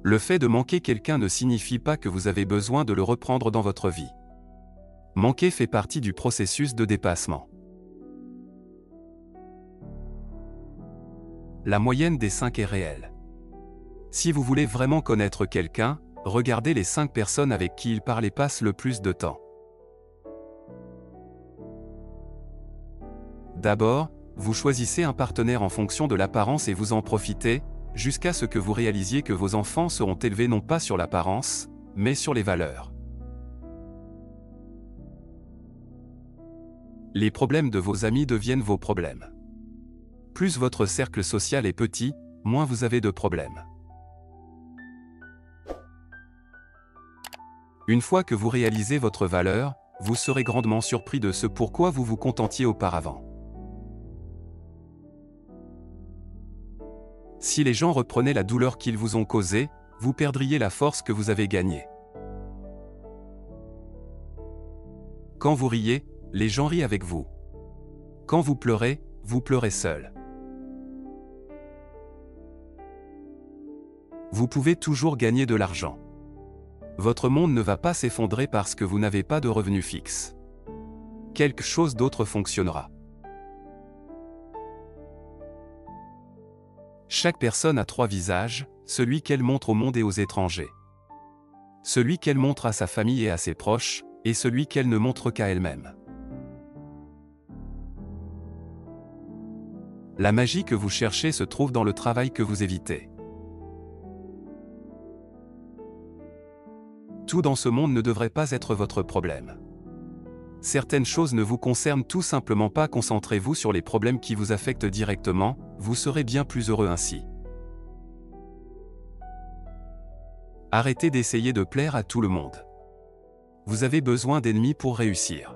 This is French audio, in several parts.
Le fait de manquer quelqu'un ne signifie pas que vous avez besoin de le reprendre dans votre vie. Manquer fait partie du processus de dépassement. La moyenne des 5 est réelle. Si vous voulez vraiment connaître quelqu'un, regardez les 5 personnes avec qui il parle et passe le plus de temps. D'abord, vous choisissez un partenaire en fonction de l'apparence et vous en profitez, jusqu'à ce que vous réalisiez que vos enfants seront élevés non pas sur l'apparence, mais sur les valeurs. Les problèmes de vos amis deviennent vos problèmes. Plus votre cercle social est petit, moins vous avez de problèmes. Une fois que vous réalisez votre valeur, vous serez grandement surpris de ce pourquoi vous vous contentiez auparavant. Si les gens reprenaient la douleur qu'ils vous ont causée, vous perdriez la force que vous avez gagnée. Quand vous riez, les gens rient avec vous. Quand vous pleurez seul. Vous pouvez toujours gagner de l'argent. Votre monde ne va pas s'effondrer parce que vous n'avez pas de revenu fixe. Quelque chose d'autre fonctionnera. Chaque personne a 3 visages, celui qu'elle montre au monde et aux étrangers. Celui qu'elle montre à sa famille et à ses proches, et celui qu'elle ne montre qu'à elle-même. La magie que vous cherchez se trouve dans le travail que vous évitez. Tout dans ce monde ne devrait pas être votre problème. Certaines choses ne vous concernent tout simplement pas. Concentrez-vous sur les problèmes qui vous affectent directement, vous serez bien plus heureux ainsi. Arrêtez d'essayer de plaire à tout le monde. Vous avez besoin d'ennemis pour réussir.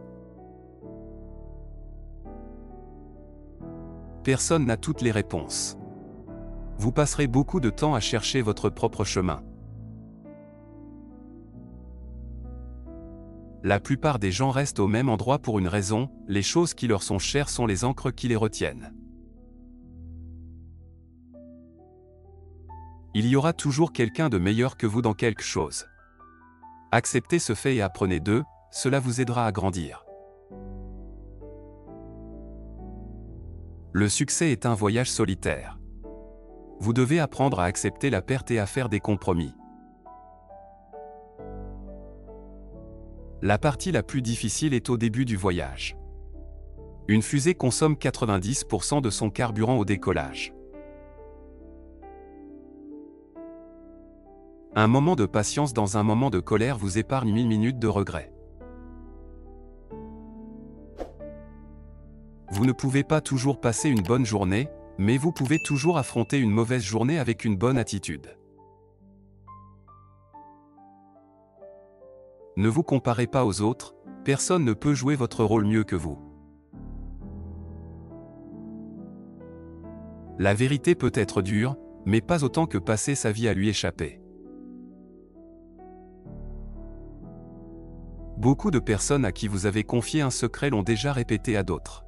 Personne n'a toutes les réponses. Vous passerez beaucoup de temps à chercher votre propre chemin. La plupart des gens restent au même endroit pour une raison, les choses qui leur sont chères sont les ancres qui les retiennent. Il y aura toujours quelqu'un de meilleur que vous dans quelque chose. Acceptez ce fait et apprenez d'eux, cela vous aidera à grandir. Le succès est un voyage solitaire. Vous devez apprendre à accepter la perte et à faire des compromis. La partie la plus difficile est au début du voyage. Une fusée consomme 90% de son carburant au décollage. Un moment de patience dans un moment de colère vous épargne 1000 minutes de regret. Vous ne pouvez pas toujours passer une bonne journée, mais vous pouvez toujours affronter une mauvaise journée avec une bonne attitude. Ne vous comparez pas aux autres, personne ne peut jouer votre rôle mieux que vous. La vérité peut être dure, mais pas autant que passer sa vie à lui échapper. Beaucoup de personnes à qui vous avez confié un secret l'ont déjà répété à d'autres.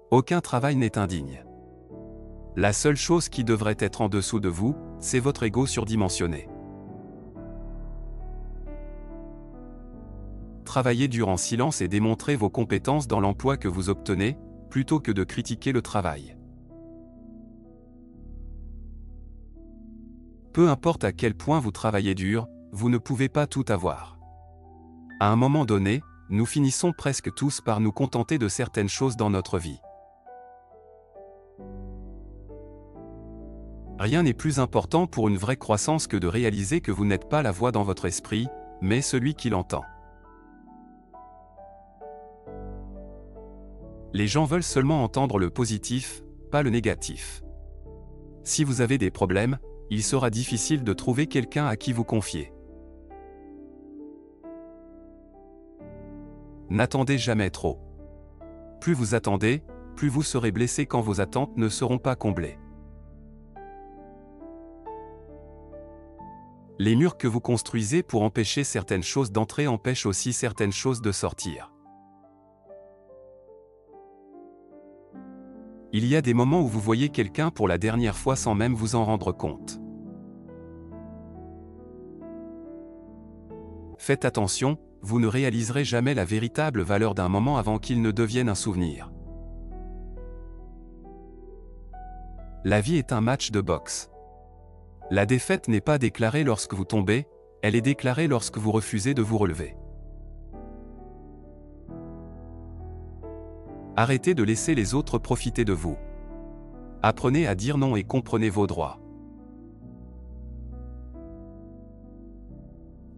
Aucun travail n'est indigne. La seule chose qui devrait être en dessous de vous, c'est votre ego surdimensionné. Travaillez dur en silence et démontrez vos compétences dans l'emploi que vous obtenez, plutôt que de critiquer le travail. Peu importe à quel point vous travaillez dur, vous ne pouvez pas tout avoir. À un moment donné, nous finissons presque tous par nous contenter de certaines choses dans notre vie. Rien n'est plus important pour une vraie croissance que de réaliser que vous n'êtes pas la voix dans votre esprit, mais celui qui l'entend. Les gens veulent seulement entendre le positif, pas le négatif. Si vous avez des problèmes, il sera difficile de trouver quelqu'un à qui vous confier. N'attendez jamais trop. Plus vous attendez, plus vous serez blessé quand vos attentes ne seront pas comblées. Les murs que vous construisez pour empêcher certaines choses d'entrer empêchent aussi certaines choses de sortir. Il y a des moments où vous voyez quelqu'un pour la dernière fois sans même vous en rendre compte. Faites attention, vous ne réaliserez jamais la véritable valeur d'un moment avant qu'il ne devienne un souvenir. La vie est un match de boxe. La défaite n'est pas déclarée lorsque vous tombez, elle est déclarée lorsque vous refusez de vous relever. Arrêtez de laisser les autres profiter de vous. Apprenez à dire non et comprenez vos droits.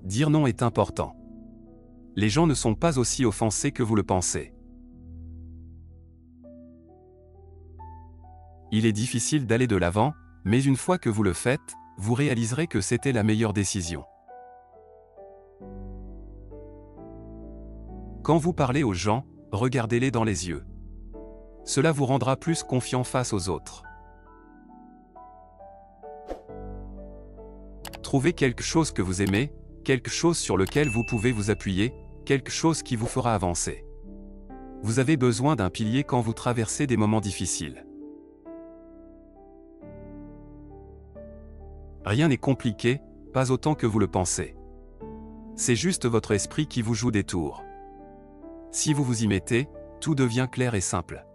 Dire non est important. Les gens ne sont pas aussi offensés que vous le pensez. Il est difficile d'aller de l'avant, mais une fois que vous le faites, vous réaliserez que c'était la meilleure décision. Quand vous parlez aux gens, regardez-les dans les yeux. Cela vous rendra plus confiant face aux autres. Trouvez quelque chose que vous aimez, quelque chose sur lequel vous pouvez vous appuyer, quelque chose qui vous fera avancer. Vous avez besoin d'un pilier quand vous traversez des moments difficiles. Rien n'est compliqué, pas autant que vous le pensez. C'est juste votre esprit qui vous joue des tours. Si vous vous y mettez, tout devient clair et simple.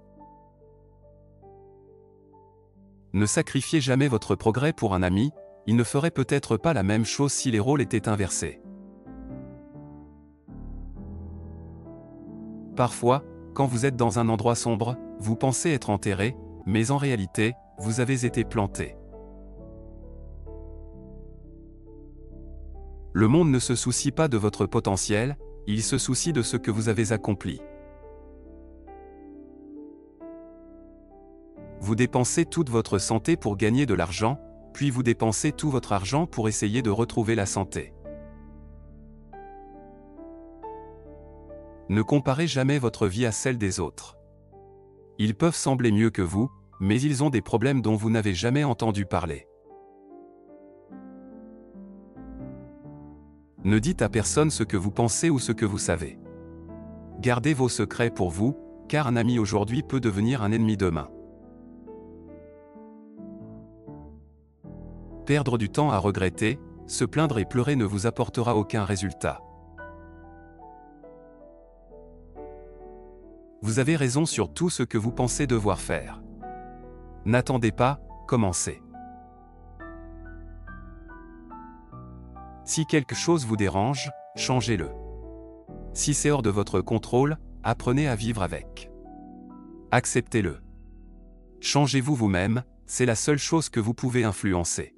Ne sacrifiez jamais votre progrès pour un ami, il ne ferait peut-être pas la même chose si les rôles étaient inversés. Parfois, quand vous êtes dans un endroit sombre, vous pensez être enterré, mais en réalité, vous avez été planté. Le monde ne se soucie pas de votre potentiel, il se soucie de ce que vous avez accompli. Vous dépensez toute votre santé pour gagner de l'argent, puis vous dépensez tout votre argent pour essayer de retrouver la santé. Ne comparez jamais votre vie à celle des autres. Ils peuvent sembler mieux que vous, mais ils ont des problèmes dont vous n'avez jamais entendu parler. Ne dites à personne ce que vous pensez ou ce que vous savez. Gardez vos secrets pour vous, car un ami aujourd'hui peut devenir un ennemi demain. Perdre du temps à regretter, se plaindre et pleurer ne vous apportera aucun résultat. Vous avez raison sur tout ce que vous pensez devoir faire. N'attendez pas, commencez. Si quelque chose vous dérange, changez-le. Si c'est hors de votre contrôle, apprenez à vivre avec. Acceptez-le. Changez-vous vous-même, c'est la seule chose que vous pouvez influencer.